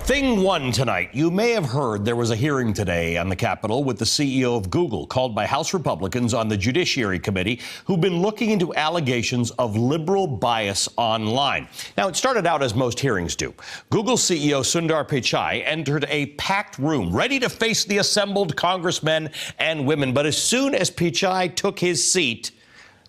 Thing one tonight. You may have heard there was a hearing today on the Capitol with the CEO of Google, called by House Republicans on the Judiciary Committee, who've been looking into allegations of liberal bias online. Now, it started out as most hearings do. Google CEO Sundar Pichai entered a packed room, ready to face the assembled congressmen and women. But as soon as Pichai took his seat,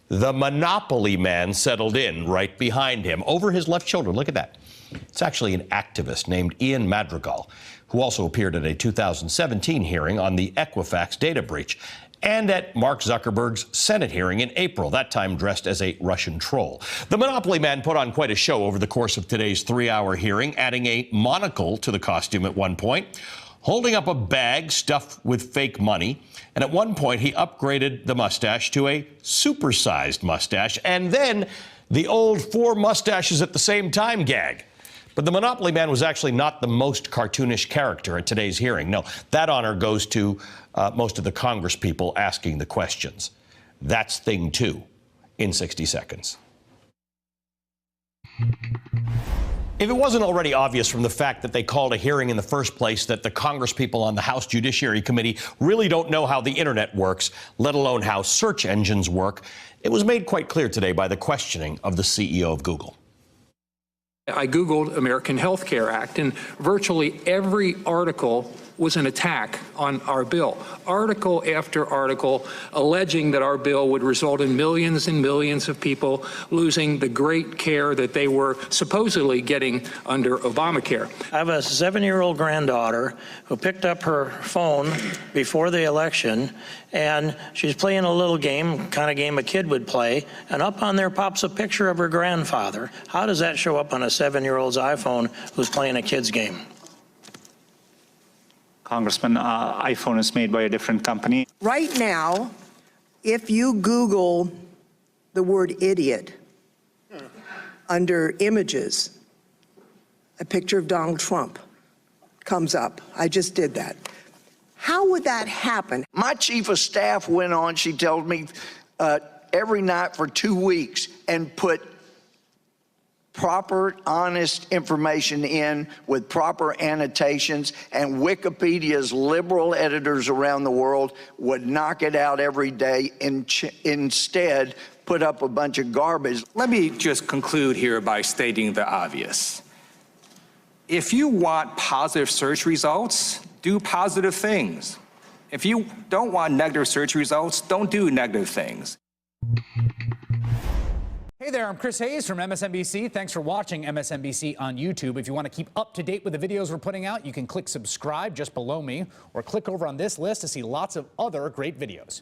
the Monopoly man settled in right behind him, over his left shoulder. Look at that. It's actually an activist named Ian Madrigal, who also appeared at a 2017 hearing on the Equifax data breach and at Mark Zuckerberg's Senate hearing in April, that time dressed as a Russian troll. The Monopoly man put on quite a show over the course of today's 3-hour hearing, adding a monocle to the costume at one point, holding up a bag stuffed with fake money. And at one point, he upgraded the mustache to a supersized mustache, and then the old 4 mustaches at the same time gag. But the Monopoly man was actually not the most cartoonish character at today's hearing. No, that honor goes to most of the Congress people asking the questions. That's thing 2 in 60 seconds. If it wasn't already obvious from the fact that they called a hearing in the first place that the Congress people on the House Judiciary Committee really don't know how the internet works, let alone how search engines work, it was made quite clear today by the questioning of the CEO of Google. I Googled American Health Care Act, and virtually every article was an attack on our bill. Article after article alleging that our bill would result in millions and millions of people losing the great care that they were supposedly getting under Obamacare. I have a 7-year-old granddaughter who picked up her phone before the election, and she's playing a little game, kind of game a kid would play, and up on there pops a picture of her grandfather. How does that show up on a 7-year-old's iPhone who's playing a kid's game? Congressman, iPhone is made by a different company. Right now, if you Google the word idiot under images, a picture of Donald Trump comes up. I just did that. How would that happen? My chief of staff went on, she told me, every night for 2 weeks and put proper, honest information in with proper annotations, and Wikipedia's liberal editors around the world would knock it out every day and instead put up a bunch of garbage. Let me just conclude here by stating the obvious. If you want positive search results, do positive things. If you don't want negative search results, don't do negative things. Hey there, I'm Chris Hayes from MSNBC. Thanks for watching MSNBC on YouTube. If you want to keep up to date with the videos we're putting out, you can click subscribe just below me or click over on this list to see lots of other great videos.